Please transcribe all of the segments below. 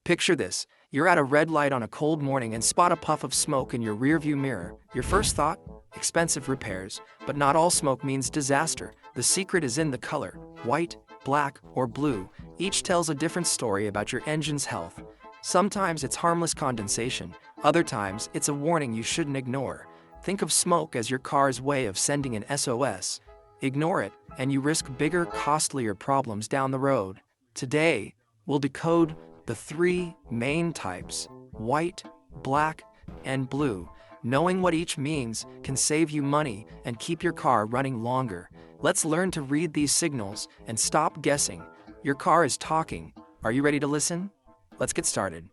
Picture this. You're at a red light on a cold morning and spot a puff of smoke in your rearview mirror. Your first thought? Expensive repairs. But not all smoke means disaster. The secret is in the color. White, black, or blue. Each tells a different story about your engine's health. Sometimes it's harmless condensation. Other times, it's a warning you shouldn't ignore. Think of smoke as your car's way of sending an SOS. Ignore it, and you risk bigger, costlier problems down the road. Today, we'll decode the three main types: white, black, and blue. Knowing what each means can save you money and keep your car running longer. Let's learn to read these signals and stop guessing. Your car is talking. Are you ready to listen? Let's get started.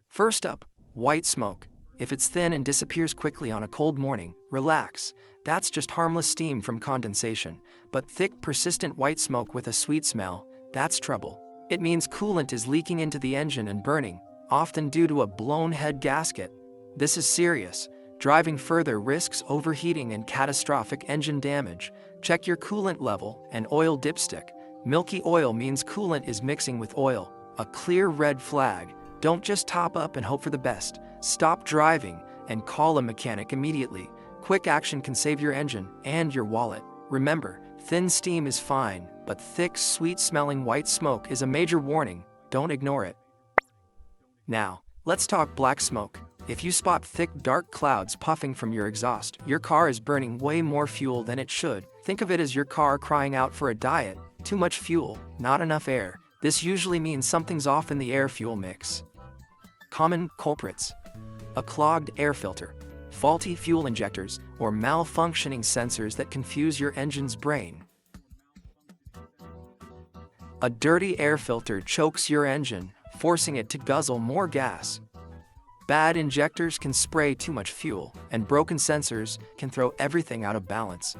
First up, white smoke. If it's thin and disappears quickly on a cold morning, relax. That's just harmless steam from condensation. But thick, persistent white smoke with a sweet smell, that's trouble. It means coolant is leaking into the engine and burning, often due to a blown head gasket. This is serious. Driving further risks overheating and catastrophic engine damage. Check your coolant level and oil dipstick. Milky oil means coolant is mixing with oil. A clear red flag. Don't just top up and hope for the best. Stop driving and call a mechanic immediately. Quick action can save your engine and your wallet. Remember, thin steam is fine, but thick, sweet-smelling white smoke is a major warning. Don't ignore it. Now, let's talk black smoke. If you spot thick, dark clouds puffing from your exhaust, your car is burning way more fuel than it should. Think of it as your car crying out for a diet. Too much fuel, not enough air. This usually means something's off in the air-fuel mix. Common culprits: a clogged air filter, faulty fuel injectors, or malfunctioning sensors that confuse your engine's brain. A dirty air filter chokes your engine, forcing it to guzzle more gas. Bad injectors can spray too much fuel, and broken sensors can throw everything out of balance.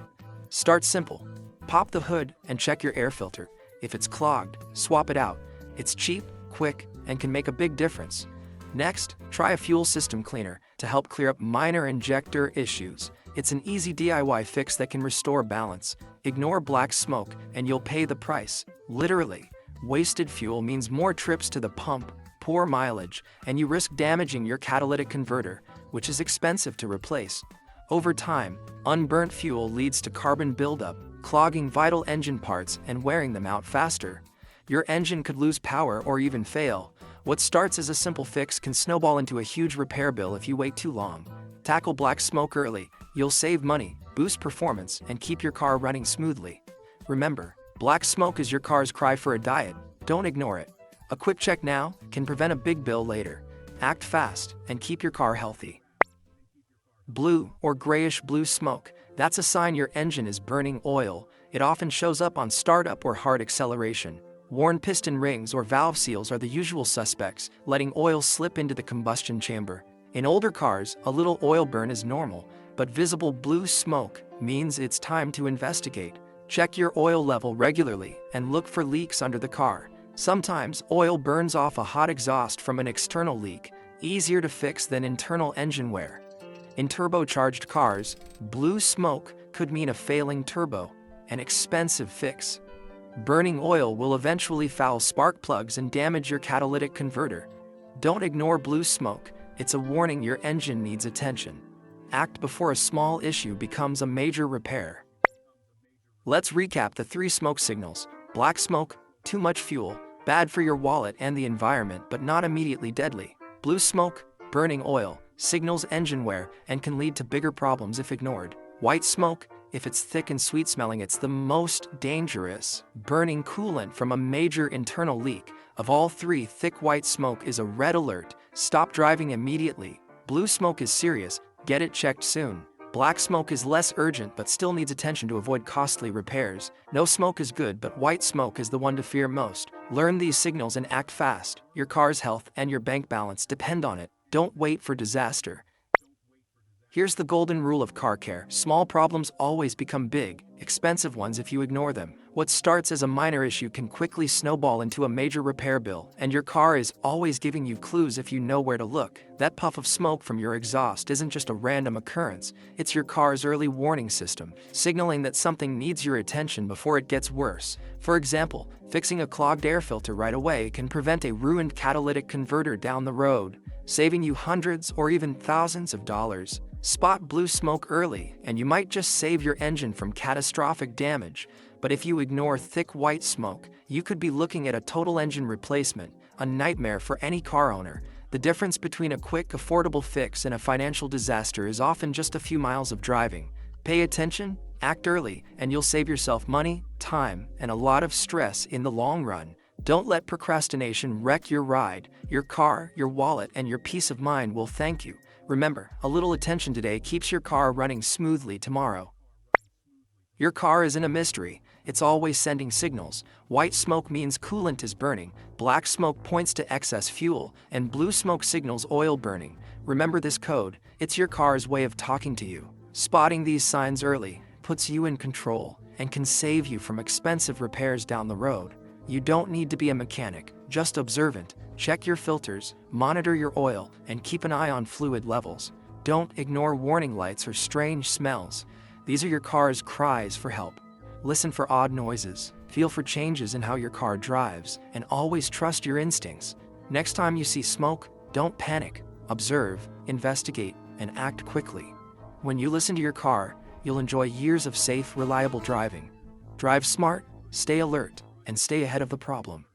Start simple. Pop the hood and check your air filter. If it's clogged, swap it out. It's cheap, quick, and can make a big difference. Next, try a fuel system cleaner to help clear up minor injector issues. It's an easy DIY fix that can restore balance. Ignore black smoke and you'll pay the price. Literally. Wasted fuel means more trips to the pump, poor mileage, and you risk damaging your catalytic converter, which is expensive to replace. Over time, unburnt fuel leads to carbon buildup, clogging vital engine parts and wearing them out faster. Your engine could lose power or even fail. What starts as a simple fix can snowball into a huge repair bill if you wait too long. Tackle black smoke early. You'll save money, boost performance, and keep your car running smoothly. Remember, black smoke is your car's cry for a diet. Don't ignore it. A quick check now can prevent a big bill later. Act fast and keep your car healthy. Blue or grayish-blue smoke. That's a sign your engine is burning oil. It often shows up on startup or hard acceleration. Worn piston rings or valve seals are the usual suspects, letting oil slip into the combustion chamber. In older cars, a little oil burn is normal, but visible blue smoke means it's time to investigate. Check your oil level regularly and look for leaks under the car. Sometimes oil burns off a hot exhaust from an external leak, easier to fix than internal engine wear. In turbocharged cars, blue smoke could mean a failing turbo, an expensive fix. Burning oil will eventually foul spark plugs and damage your catalytic converter. Don't ignore blue smoke. It's a warning your engine needs attention. Act before a small issue becomes a major repair. Let's recap the three smoke signals. Black smoke, too much fuel, bad for your wallet and the environment but not immediately deadly. Blue smoke, burning oil, signals engine wear and can lead to bigger problems if ignored. White smoke, if it's thick and sweet-smelling, it's the most dangerous, burning coolant from a major internal leak. Of all three, thick white smoke is a red alert. Stop driving immediately. Blue smoke is serious. Get it checked soon. Black smoke is less urgent but still needs attention to avoid costly repairs. No smoke is good, but white smoke is the one to fear most. Learn these signals and act fast. Your car's health and your bank balance depend on it. Don't wait for disaster. Here's the golden rule of car care. Small problems always become big, expensive ones if you ignore them. What starts as a minor issue can quickly snowball into a major repair bill, and your car is always giving you clues if you know where to look. That puff of smoke from your exhaust isn't just a random occurrence, it's your car's early warning system, signaling that something needs your attention before it gets worse. For example, fixing a clogged air filter right away can prevent a ruined catalytic converter down the road, saving you hundreds or even thousands of dollars. Spot blue smoke early, and you might just save your engine from catastrophic damage. But if you ignore thick white smoke, you could be looking at a total engine replacement, a nightmare for any car owner. The difference between a quick, affordable fix and a financial disaster is often just a few miles of driving. Pay attention, act early, and you'll save yourself money, time, and a lot of stress in the long run. Don't let procrastination wreck your ride. Your car, your wallet, and your peace of mind will thank you. Remember, a little attention today keeps your car running smoothly tomorrow. Your car isn't a mystery. It's always sending signals. White smoke means coolant is burning, black smoke points to excess fuel, and blue smoke signals oil burning. Remember this code, it's your car's way of talking to you. Spotting these signs early puts you in control and can save you from expensive repairs down the road. You don't need to be a mechanic, just observant. Check your filters, monitor your oil, and keep an eye on fluid levels. Don't ignore warning lights or strange smells. These are your car's cries for help. Listen for odd noises, feel for changes in how your car drives, and always trust your instincts. Next time you see smoke, don't panic. Observe, investigate, and act quickly. When you listen to your car, you'll enjoy years of safe, reliable driving. Drive smart, stay alert, and stay ahead of the problem.